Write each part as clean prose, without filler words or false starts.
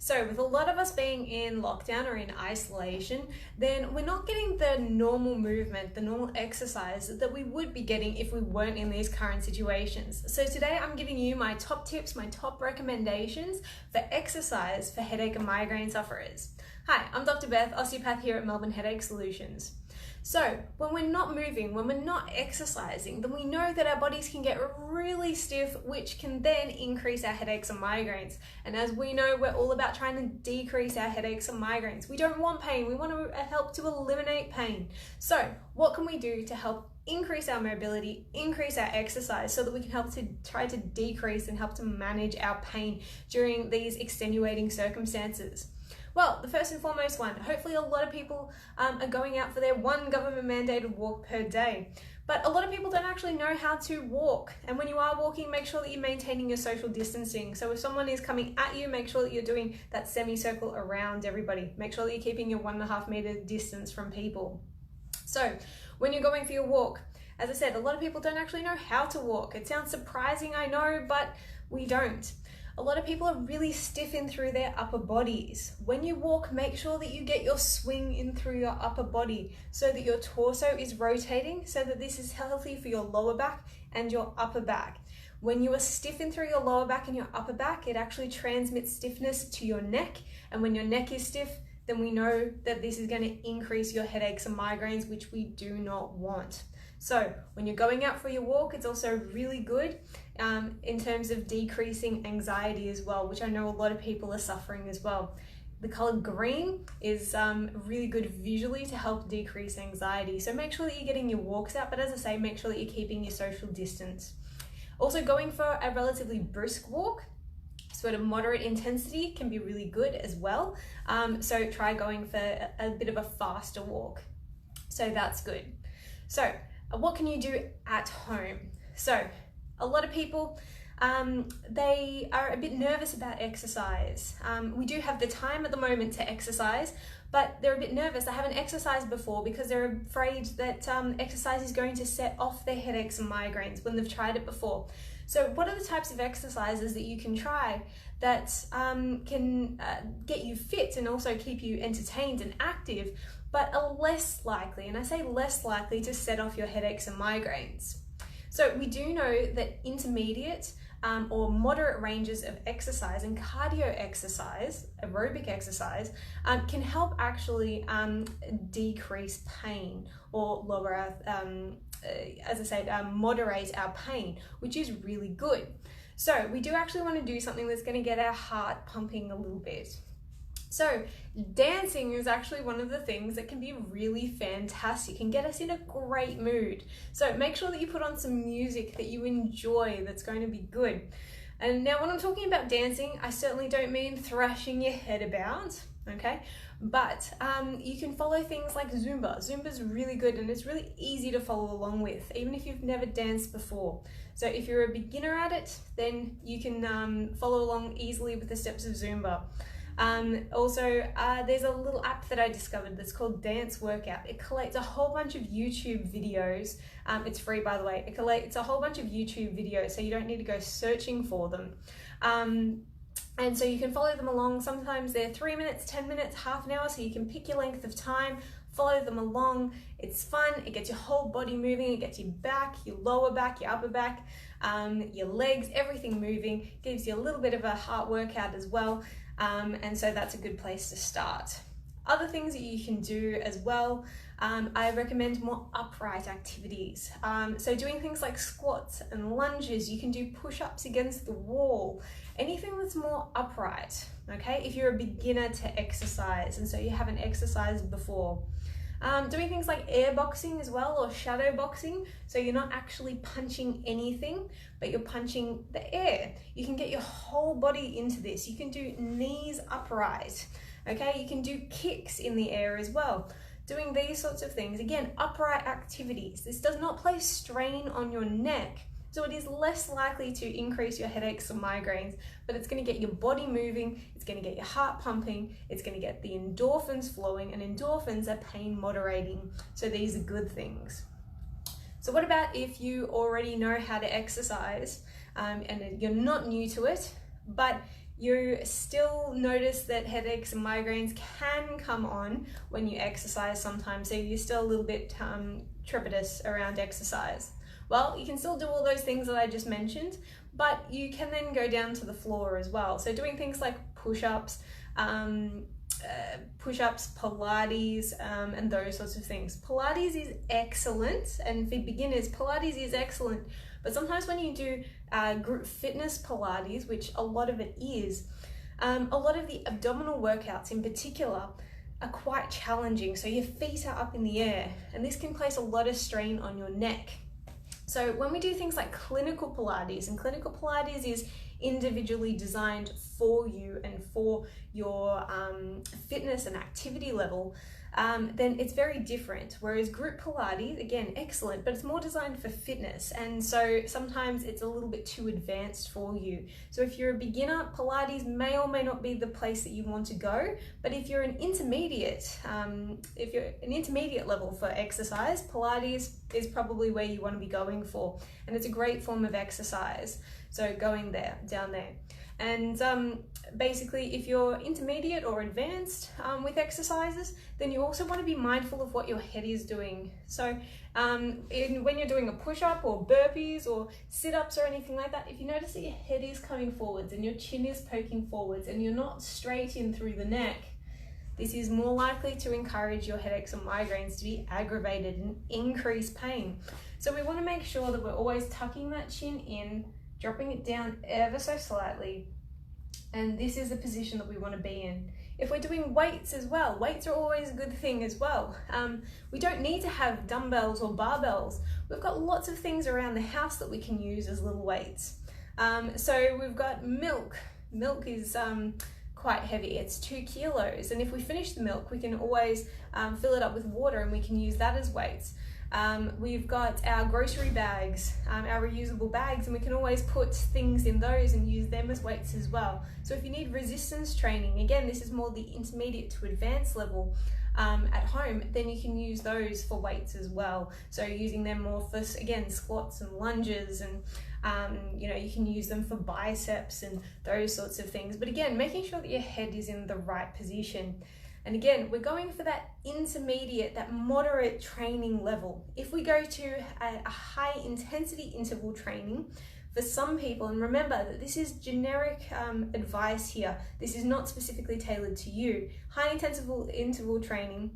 So with a lot of us being in lockdown or in isolation, then we're not getting the normal movement, the normal exercise that we would be getting if we weren't in these current situations. So today I'm giving you my top tips, my top recommendations for exercise for headache and migraine sufferers. Hi, I'm Dr. Beth, osteopath here at Melbourne Headache Solutions. So when we're not moving, when we're not exercising, then we know that our bodies can get really stiff, which can then increase our headaches and migraines. And as we know, we're all about trying to decrease our headaches and migraines. We don't want pain, we want to help to eliminate pain. So what can we do to help increase our mobility, increase our exercise so that we can help to try to decrease and help to manage our pain during these extenuating circumstances? Well, the first and foremost one, hopefully a lot of people are going out for their one government mandated walk per day. But a lot of people don't actually know how to walk. And when you are walking, make sure that you're maintaining your social distancing. So if someone is coming at you, make sure that you're doing that semicircle around everybody. Make sure that you're keeping your 1.5 meter distance from people. So when you're going for your walk, as I said, a lot of people don't actually know how to walk. It sounds surprising, I know, but we don't. A lot of people are really stiff in through their upper bodies. When you walk, make sure that you get your swing in through your upper body so that your torso is rotating, so that this is healthy for your lower back and your upper back. When you are stiff in through your lower back and your upper back, it actually transmits stiffness to your neck. And when your neck is stiff, then we know that this is going to increase your headaches and migraines, which we do not want. So when you're going out for your walk, it's also really good in terms of decreasing anxiety as well, which I know a lot of people are suffering as well. The color green is really good visually to help decrease anxiety. So make sure that you're getting your walks out, but as I say, make sure that you're keeping your social distance. Also, going for a relatively brisk walk, sort of moderate intensity, can be really good as well. So try going for a bit of a faster walk. So that's good. So what can you do at home? So a lot of people, they are a bit nervous about exercise. We do have the time at the moment to exercise, but they're a bit nervous. They haven't exercised before because they're afraid that exercise is going to set off their headaches and migraines when they've tried it before. So what are the types of exercises that you can try that can get you fit and also keep you entertained and active, but are less likely, and I say less likely, to set off your headaches and migraines? So we do know that intermediate or moderate ranges of exercise and cardio exercise, aerobic exercise, can help actually decrease pain or lower our, as I said, moderate our pain, which is really good. So we do actually want to do something that's going to get our heart pumping a little bit. So dancing is actually one of the things that can be really fantastic and get us in a great mood. So make sure that you put on some music that you enjoy that's going to be good. And now when I'm talking about dancing, I certainly don't mean thrashing your head about, okay? But you can follow things like Zumba. Zumba's really good and it's really easy to follow along with, even if you've never danced before. So if you're a beginner at it, then you can follow along easily with the steps of Zumba. There's a little app that I discovered that's called Dance Workout. It collates a whole bunch of YouTube videos. It's free, by the way. It collates a whole bunch of YouTube videos, so you don't need to go searching for them. And so you can follow them along. Sometimes they're 3 minutes, 10 minutes, half an hour, so you can pick your length of time, follow them along. It's fun, it gets your whole body moving, it gets your back, your lower back, your upper back, your legs, everything moving. Gives you a little bit of a heart workout as well. And so that's a good place to start. Other things that you can do as well, I recommend more upright activities. So doing things like squats and lunges, you can do push-ups against the wall, anything that's more upright, okay? If you're a beginner to exercise and so you haven't exercised before. Doing things like air boxing as well, or shadow boxing, so you're not actually punching anything, but you're punching the air. You can get your whole body into this. You can do knees upright, okay? You can do kicks in the air as well. Doing these sorts of things, again, upright activities. This does not place strain on your neck, so it is less likely to increase your headaches or migraines, but it's going to get your body moving, it's going to get your heart pumping, it's going to get the endorphins flowing, and endorphins are pain moderating, so these are good things. So what about if you already know how to exercise and you're not new to it, but you still notice that headaches and migraines can come on when you exercise sometimes, so you're still a little bit trepidatious around exercise. Well, you can still do all those things that I just mentioned, but you can then go down to the floor as well. So doing things like push-ups, Pilates, and those sorts of things. Pilates is excellent, and for beginners, Pilates is excellent. But sometimes when you do group fitness Pilates, which a lot of it is, a lot of the abdominal workouts in particular are quite challenging. So your feet are up in the air, and this can place a lot of strain on your neck. So when we do things like clinical Pilates, and clinical Pilates is individually designed for you and for your fitness and activity level, then it's very different. Whereas group Pilates, again, excellent, but it's more designed for fitness. And so sometimes it's a little bit too advanced for you. So if you're a beginner, Pilates may or may not be the place that you want to go. But if you're an intermediate, level for exercise, Pilates is probably where you want to be going for. And it's a great form of exercise. So going down there. And basically, if you're intermediate or advanced with exercises, then you also want to be mindful of what your head is doing. So when you're doing a push-up or burpees or sit-ups or anything like that, if you notice that your head is coming forwards and your chin is poking forwards and you're not straight in through the neck, this is more likely to encourage your headaches and migraines to be aggravated and increase pain. So we want to make sure that we're always tucking that chin in, dropping it down ever so slightly, and this is the position that we want to be in. If we're doing weights as well, weights are always a good thing as well. We don't need to have dumbbells or barbells. We've got lots of things around the house that we can use as little weights. So we've got milk. Milk is quite heavy, it's 2 kilos, and if we finish the milk, we can always fill it up with water and we can use that as weights. We've got our grocery bags, our reusable bags, and we can always put things in those and use them as weights as well. So if you need resistance training, again, this is more the intermediate to advanced level at home, then you can use those for weights as well. So using them more for, again, squats and lunges, and you can use them for biceps and those sorts of things. But again, making sure that your head is in the right position. And again, we're going for that intermediate, that moderate training level. If we go to a high intensity interval training, for some people, and remember that this is generic advice here, this is not specifically tailored to you. High intensity interval training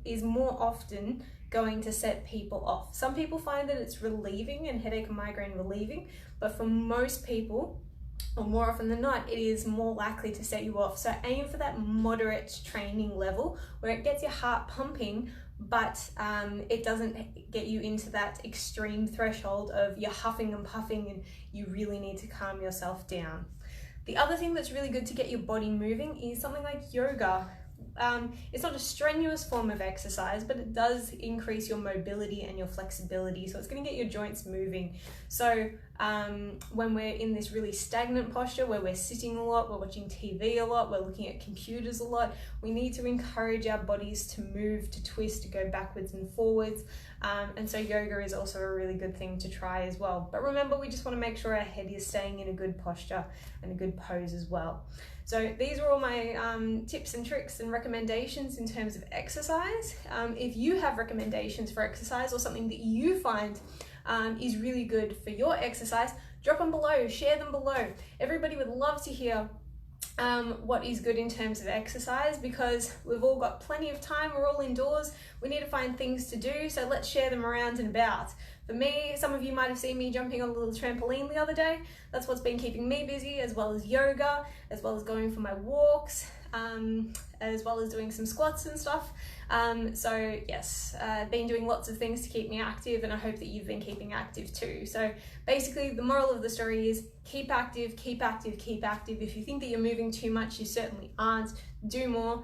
is more often going to set people off. Some people find that it's relieving and headache and migraine relieving, but for most people, or more often than not, it is more likely to set you off. So aim for that moderate training level where it gets your heart pumping, but it doesn't get you into that extreme threshold of you're huffing and puffing and you really need to calm yourself down. The other thing that's really good to get your body moving is something like yoga. It's not a strenuous form of exercise, but it does increase your mobility and your flexibility. So it's going to get your joints moving. So when we're in this really stagnant posture where we're sitting a lot, we're watching TV a lot, we're looking at computers a lot, we need to encourage our bodies to move, to twist, to go backwards and forwards. And so yoga is also a really good thing to try as well. But remember, we just want to make sure our head is staying in a good posture and a good pose as well. So these are all my tips and tricks and recommendations in terms of exercise. If you have recommendations for exercise or something that you find is really good for your exercise, drop them below, share them below. Everybody would love to hear what is good in terms of exercise, because we've all got plenty of time, we're all indoors, we need to find things to do, so let's share them around and about. For me, some of you might have seen me jumping on a little trampoline the other day. That's what's been keeping me busy, as well as yoga, as well as going for my walks, as well as doing some squats and stuff. So yes, been doing lots of things to keep me active, and I hope that you've been keeping active too. So basically the moral of the story is keep active, keep active, keep active. If you think that you're moving too much, you certainly aren't. Do more,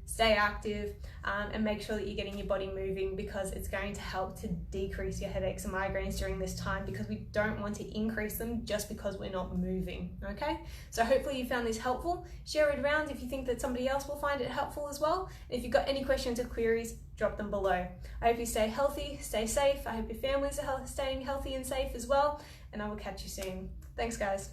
stay active, and make sure that you're getting your body moving, because it's going to help to decrease your headaches and migraines during this time, because we don't want to increase them just because we're not moving, okay? So hopefully you found this helpful. Share it around if you think that somebody else will find it helpful as well. And if you've got any questions or queries, drop them below. I hope you stay healthy, stay safe. I hope your families are staying healthy and safe as well. and I will catch you soon. Thanks, guys.